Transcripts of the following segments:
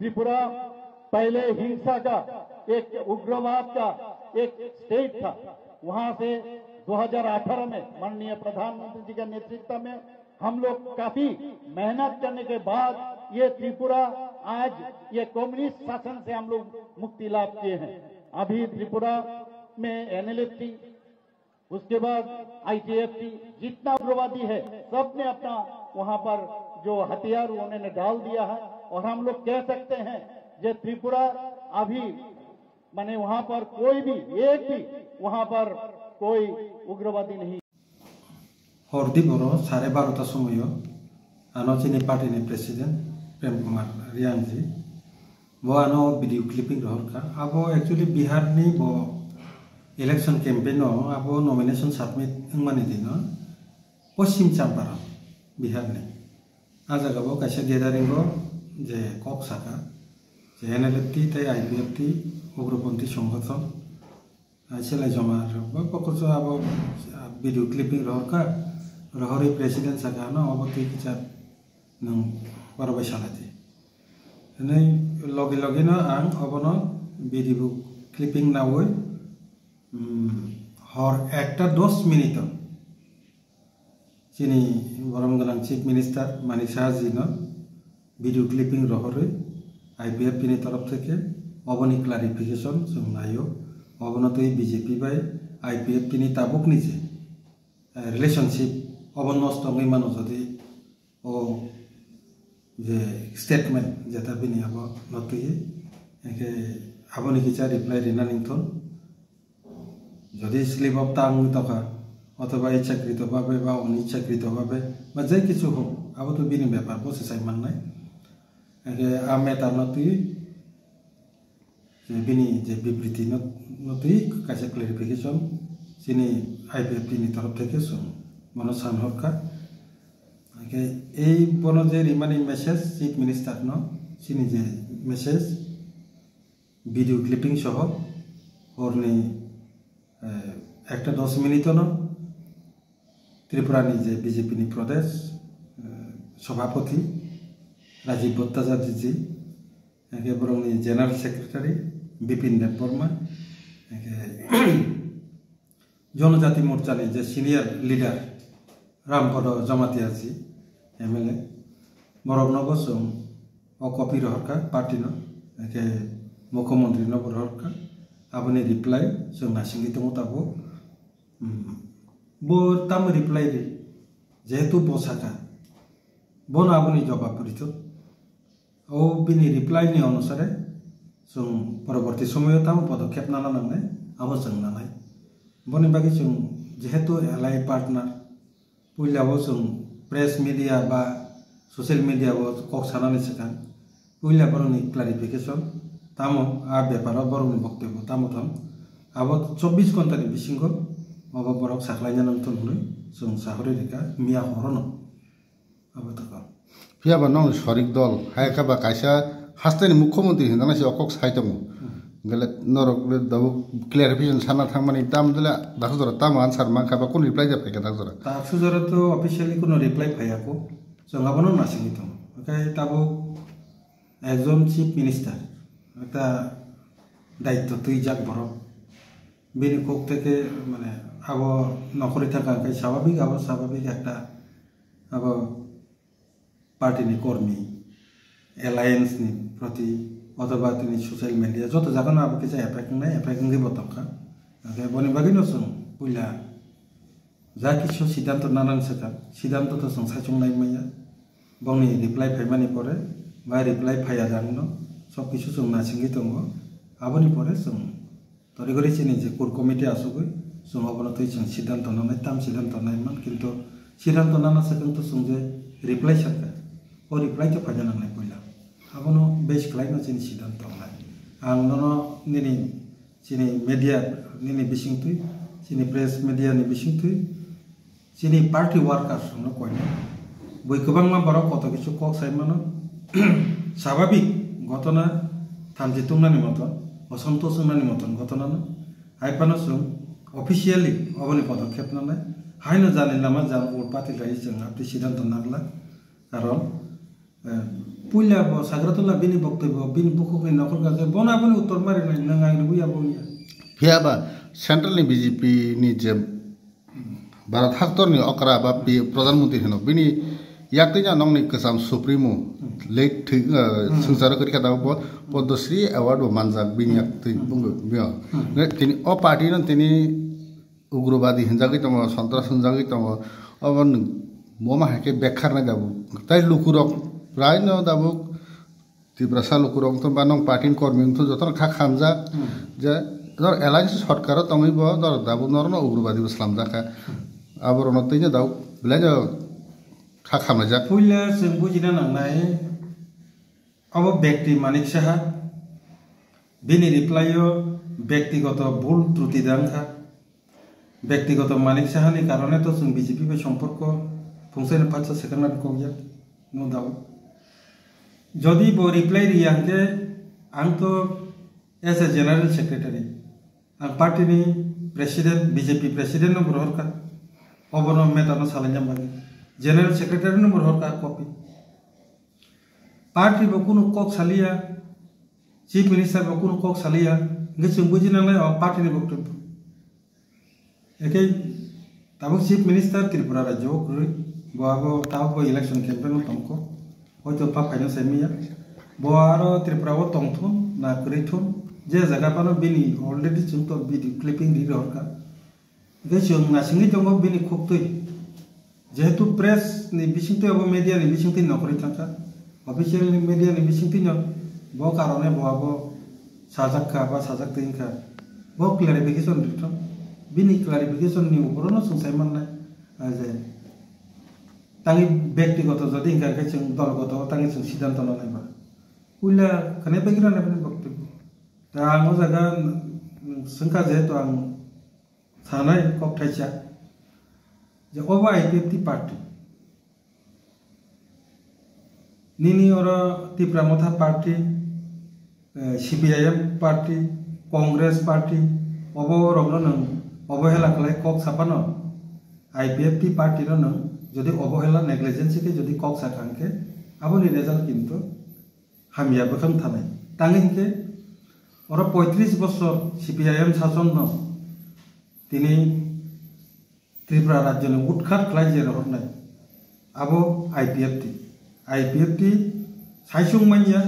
त्रिपुरा पहले हिंसा का एक उग्रवाद का एक स्टेट था। वहां से 2018 में माननीय प्रधानमंत्री जी के नेतृत्व में हम लोग काफी मेहनत करने के बाद ये त्रिपुरा आज ये कम्युनिस्ट शासन से हम लोग मुक्ति लाभ किए हैं। अभी त्रिपुरा में एनएलएफटी, उसके बाद आईटीएफटी, जितना उग्रवादी है सबने अपना वहां पर जो हथियार उन्होंने डाल दिया है। और हम लोग कह सकते हैं जो त्रिपुरा अभी माने वहां पर कोई भी एक भी वहां पर कोई उग्रवादी नहीं। हरदी बरो 12:30 समय आनोचिनी पार्टी ने प्रेसिडेंट प्रेम कुमार रियांजी वो आनो वीडियो क्लिपिंग रहरका आबो एक्चुअली बिहार नि बो इलेक्शन कैंपेन आबो नॉमिनेशन सबमिट माने दिन पश्चिम चंपारण बिहार ने आजागाबो कासे गेदारिंगो जे कक साका जे एनएलएफटी ते आईपीएफटी उग्रपंथी संगठन सेलाई जमा पकड़ो अब वीडियो क्लिपिंग रहरका रहरी प्रेसिडेंट साका न अब ती किचा नों परबाय सालाति नै लगे लगे न आं अबन वीडियो क्लिपिंग नावै हर 1:10 मिनिट चिनी बरम गोनां चीफ मिनिस्टर मानिक साहा जी न वीडियो क्लिपिंग रहरै आईपीएफटी नि तरफ थेके अबनि क्लारिफिकेशन जों नायो अबनतै बीजेपी बाय आईपीएफटी नि ताबुक निजे रिलेशनशिप अबन नस्तंगै मानो जदि ओ जे स्टेटमेंट जेता बिनि अब नतुये एके आबनि किचा रिप्लाई रिना निंथन जदि स्लिप अफ टांग तका अथवा इच्छाकृतभावे बा अनिच्छाकृतभावे बा जाय किछु हो अब तो बिनि ब्यापार प्रसेसाय माननाय एके आमे तारनतुय बिनी जे विबृति नतुय कासे क्लेरिफिकेशन सिनी आईपीएफटी नि तरफ थेके सम मन सानहरका एके एई बनो जे रिमाइंडिंग मेसेज चीफ मिनिस्टर न सिनी जे मेसेज वीडियो क्लिपिंग सह हरनि 1:10 मिनिट न त्रिपुरा नि जे बीजेपी नि प्रदेश सभापति राजीव भट्टाचार्य जी एके बरंनि जनरल सेक्रेटारी बिपिन देबबर्मा एके जनजाति मोर्चा नि जे सीनियर लीडर रामपद जमातिया जी एमएलए बरगनगो जों अ कपि रहरका पार्टी न एके मुख्यमंत्री न रहरका आबनि रिप्लाई जों नासिंगि दङ ताबो बो ताम रिप्लाई रे जेहेतु बसाका बन आबनि जवाब परितो ओ बिनि रिप्लाई नि अनुसारे जों परवर्ती समय ताम पदक्षेप नाना नांनाय आबो जों नानाय बनि बागै जों जेहेतु एलाइ पार्टनार पुइलाबो जों प्रेस मीडिया बा सोशल मीडिया बो कक सानानि सिगां पुइला बरनि क्लारिफिकेशन तामो आ बेपार बरनि बक्तव्य तामो थाम आबो 24 घंटानि बिसिंगो माबा बरक साखलायना नंथन हुनै जों साहरे रेखा मिया हरनो आबो तक फियाबा नौ सरिक दल हायका बा कायसा हास्तानि मुख्यमंत्री हिंदाना से अकक साइतमु गले नरक दाबो क्लियरिफिकेशन साना थांमानि दाम दिला दाखजरा ताम आन्सार मांखा बा कोन रिप्लाई जाफायका दाखजरा दाखजरा तो ऑफिशियली कोनो रिप्लाई फायाको जों आबनो नासिंगि दं ओमफ्राय ताबो एकजन चीफ मिनिस्टार একটা দায়িত্ব তুই যাক বড় বেনি কোক থেকে মানে আবো নকরি থাকা স্বাভাবিক আবার স্বাভাবিক একটা আবো পার্টি নি কর্মী এলায়েন্স নি প্রতি অথবা তিনি সোশ্যাল মিডিয়া যত জায়গা না আবকে চাই এফেক্টিং বতকা বনি বাকি নসং পুইলা যা কিছু সিদ্ধান্ত নানান সেটা সিদ্ধান্ত তো সাইচংনাই মাইয়া বংনি রিপ্লাই ফাইমানি পরে বা রিপ্লাই ফাইয়া জানো सब किछु जों नासिंगि दङ आबनि परे जों तरिगरि चिनि जे कोर कमिटि आसुगै जों अबनो तै जों सिद्धांत नानाय ताम सिद्धांत नायमान किन्तु सिद्धांत नाना सेकंड तो जों जे रिप्लाई साका ओ रिप्लाई तो फायदा नांनाय पयला आबनो बेस खालायनो चिनि सिद्धांत नाय आं ननो निनि चिनि मीडिया निनि बिसिंतुय चिनि प्रेस मीडिया नि बिसिंतुय चिनि पार्टी वर्कर्स न कयनो बय गोबांमा बरक कत किछु कक साइमानो स्वाभाविक घटना थामजितुंगनानि मतन असंतोषनानि मतन घटना हाइपानो जों अफिशियली अबनि पदक्षेप नालाय हायनो जानि लामा जान उर पाति राय जों आपनि सिद्धांत नागला कारण puila bo Sagratullah bini boktobo bini buku bini nokol gaje bona bini uttor mari nang ang buya buya फियाबा सेंट्रल नि बीजेपी नि जे भारत हाक्तर नि अकरा बा प्रधानमंत्री हेनो बिनि याक्तिजा नंगनि कसाम सुप्रीमो लेक थिग संसार करि खाता पद्मश्री अवार्ड मानजाक बिनि याक्ति बुंगो बिया तिनि अ पार्टी न तिनि उग्रवादी हिंजागि तम सन्त्रास हिंजागि तम अबन मोमा हेके बेखार ना जाबो ताइ लुकुरक प्राय न दाबो तिब्रासा लुकुरक त बानং पार्टी कर्मी त जतन खा खामजा जे धर एलायन्स सरकार तंगैब धर दाबो नरन उग्रवादी इस्लाम जाखा आबरन तैनो दाउ ब्लेज खा खामजा puila जों बुजिना नांनाय अब व्यक्ति मानिक साहा बिनि रिप्लायो व्यक्तिगत भूल त्रुटि दांखा व्यक्तिगत मानिक साहानि कारणे तो जों बीजेपी बे सम्पर्क फंसायन पाचा सेकेन्ड कौया नो दाउ जदि बो रिप्लाई रियांगे आं तो एज ए जनरल सेक्रेटारि आं पार्टीनि प्रेसिडेंट बीजेपी प्रेसिडेंट नम्बर हरका अबनो मेटानो सालायजाम बागे जनरल सेक्रेटारि नम्बर हरका कपि पार्टी बो कुनु कक सालिया चीफ मिनिस्टर बो कुनु कक सालिया जों बुजिनांनाय पार्टीनि बक्तव्य एके ताबो चीफ मिनिस्टर त्रिपुरा राज्य गुरै बहाबो ताबो इलेक्शन कैंपेन तंको हयतो पाफायनो सेमिया बहारो त्रिपुराबो तंथुन ना ग्रैथुन जे जगापानो बिनि अलरेडी जों तो भिडियो क्लिपिंग रि हरका जों नासिंनि दंगो बिनि खुबतै जेहेतु प्रेस नि बिसिंतै अब मीडिया नि बिसिंतै नखरि थांका ऑफिशियल मीडिया नि बिसिंतै न बो कारणे बहाबो साजाक्का बा साजाक्तैनका बो क्लियरिफिकेशन दिथों बिनि क्लियरिफिकेशन नि उपरनो संसाय माननाय जे तांनि व्यक्तिगत जदि इंगाके जों दलगत तांनि जों सिद्धांत लानायबा उला खने बेगिरा नेबनि बक्तव्य दा आं जागा संका जेहेतु आं सानाय कपथायसा जे अबा आईपीएफटी पार्टी निनी और Tripura Motha party CPIM party Congress party अबो रगनो नों अबहेला खलाय कक सापानो आईपीएफटी पार्टी नो नों जदि अबहेला नेग्लिजेंसी के जदि कक साखांके आबोनि रिजल्ट किन्तु हामिया बखम थानाय तांगिनके और 35 बছর सीपीआईएम शासन न तिनी त्रिपुरा राज्य ने उठखात खलाय जे रहरनाय आबो आईपीएफटी साइसुं मानिया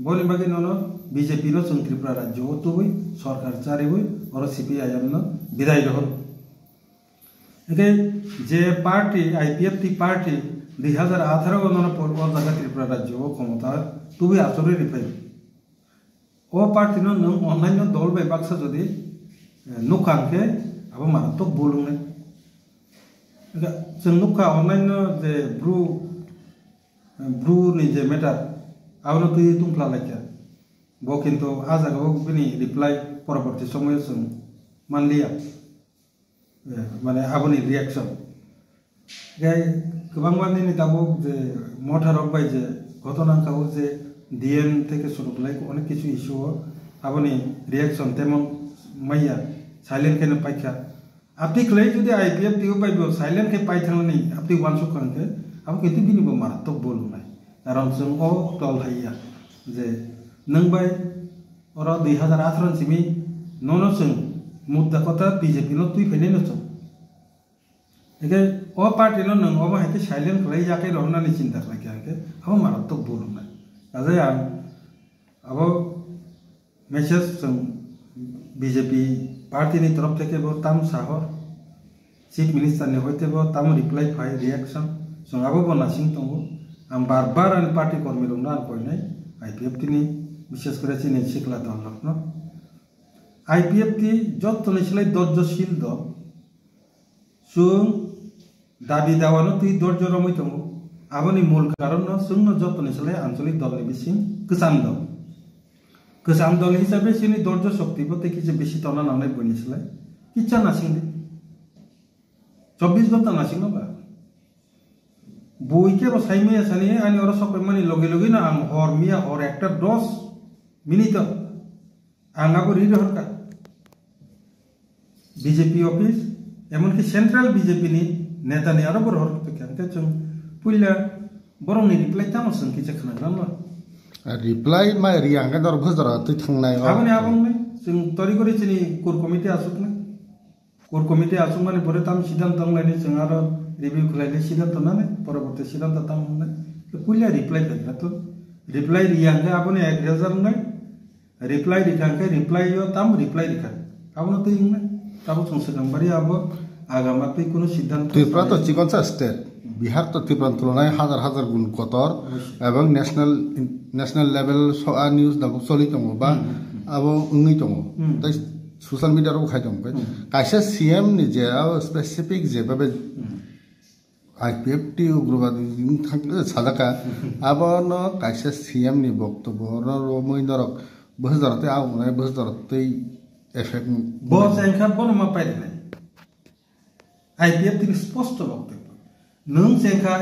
बोनि बागे ननो बीजेपी नो जों त्रिपुरा राज्य तुबै सरकार चारिबै और सीपीआईएम न विदाय रहर एके जे पार्टी आईपीएफटी पार्टी 2018 ननो पूर्व जगह त्रिपुरा राज्य क्षमता तुबै आचरे रिफाइ ओ पार्टी नो नों अन्यान्य दल बाय बाक्सा जदि नुखांके आबो मारात्मक बुलुंनाय जों नुखा अन्यान्य जे ब्रु नि जे मेटार आवनो तुय तुंफ्ला लायका बो किन्तु आजागाव बिनि रिप्लाय परवर्ती समय जों मानलिया माने आबोनि रिएक्शन गाय गोबां माननि दाबो जे मथारक बाय जे घटनांखाव जे डीएन থেকে শুরু করে অনেক কিছু ইস্যু আপনি রিঅ্যাকশন তেমন মাইয়া সাইলেন্ট কেন পাইখা আপনি ক্লাই যদি আইপিএফ দিও পাইবো সাইলেন্ট কে পাই থাংনি আপনি ওয়ানসু কানকে আপনি কিন্তু বিনিবো মারাত্মক বল নাই কারণ जों অ দল হাইয়া যে নং বাই और 2018 सिमी ननो जों मुद्दा कथा बीजेपी नो तुई फैनाय नो एके अ पार्टी नो नों अबा हाइके साइलेंट खलाय जाके रहनानै चिन्ता खालामके अब मारात्मक बल নাই आजै आं अब मेसेज जों बीजेपी पार्टी नि तरफ থেকে बो ताम साहर चीफ मिनिस्टर नि होइते बो ताम रिप्लाई फाइ रिएक्शन जों आबो बनासिं दंगो आं बार आं पार्टी कर्मी रंना आं कयनाय आईपीएफटी नि विशेष करे चिनि सिखला दल रखनो आईपीएफटी जतने सिलाय दर्जशील दल जों दाबि दावानो तुई दर्ज रमै दंगो आबोनि मूल कारण जोंनो जतने सिलाय आंचलिक दलनि बिसिं गोजाम दल हिसाबै सिनि दर्ज शक्ति बते कि जे बेसि तना नांनाय बनि सिलाय किचा नासिंदे 24 घंटा नासिंनो बा बयके रसायमे सानि आनि और सबै मानि लगे लगे ना आं हर मिया हर एकटा 10 मिनिट आंगाबो रि रहरका बीजेपी ऑफिस एमनकि सेंट्रल बीजेपी नि नेतानि आरो बर हरते जों पुइला borong ni reply tamo sung ki chakna gam reply ma riang ka dor bhazara tu thangnai abang ne sung tori kori chini core committee asuk ne core committee asuk mane pore tam siddhant tang lai sung aro review khulai le siddhant na ne poroborti siddhant tam ne pulia reply ka to reply riang ka abone 1000 ne reply dikhan ka reply yo tam reply dikhan abone to ing ne tabo sung sedang bari abo agama pe kono siddhant Tripura তো চিকনসা state Bihar তো ত্রিপুরা তুলনায় হাজার হাজার গুণ কতর এবং national level news দাবো চলি দङ বা আবো উঙ্গি দङ তাই সোশ্যাল মিডিয়ারও খাই দङ কাইসা সিএম নি যে স্পেসিফিক যেভাবে আইপিএফ টি উগ্রবাদী সাদাকা আবন কাইসা সিএম নি বক্তব্য রমই দরক বহজরতে আউনায় বহজরতে এফেক্ট বস এনখা বন মা পাইলে নাই IPF তিনি স্পষ্ট বক্তব্য নং সেখা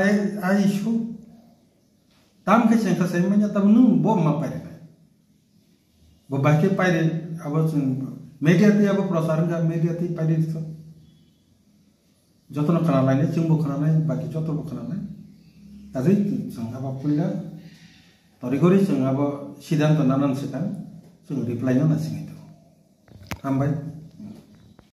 আই ইস্যু তাম কে সেখা সেমanya তাম নং ব মা পাইলে নাই ব বাকি পাইলে আবার মিডিয়াতে আবার প্রসারণ কা মিডিয়াতে পাইলে তো যতন খানা লাইনে চিংব খানা নাই বাকি যত খানা নাই তাজই সংঘা বাপুলা তরিগরি সংঘা সিদ্ধান্ত নানান সেখান जों रिप्लाय ना सिंगितो हामबाय